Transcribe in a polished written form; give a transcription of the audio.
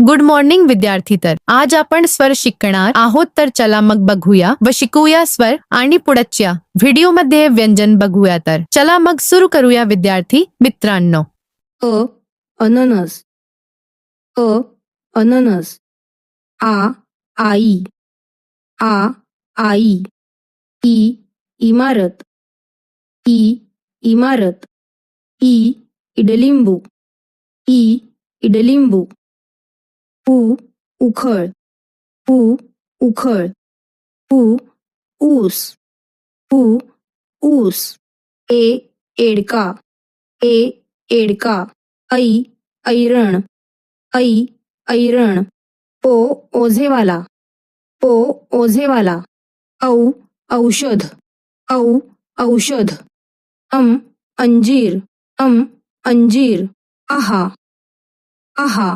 Good morning विद्यार्थी. तर आज आपण स्वर शिकणार आहोत, तर चला मग बघूया व शिकूया स्वर आणि पुढच्या व्हिडिओमध्ये व्यंजन बघूया. तर चला मग सुरू करूया विद्यार्थी मित्रांनो. अ अननस, अ अननस. आ आई, आ आई. ई इमारत, ई इमारत. ई इडलिंबू, ई इडलिंबू. उ उखळ, उ उखळ. उ ऊस, उ ऊस. ए एडका, ए एडका. ऐ ऐरण, ऐ ऐरण. ओ ओझेवाला, ओ ओझेवाला. औ औषध, औ औषध. अंजीर, अंजीर. आहा, आहा.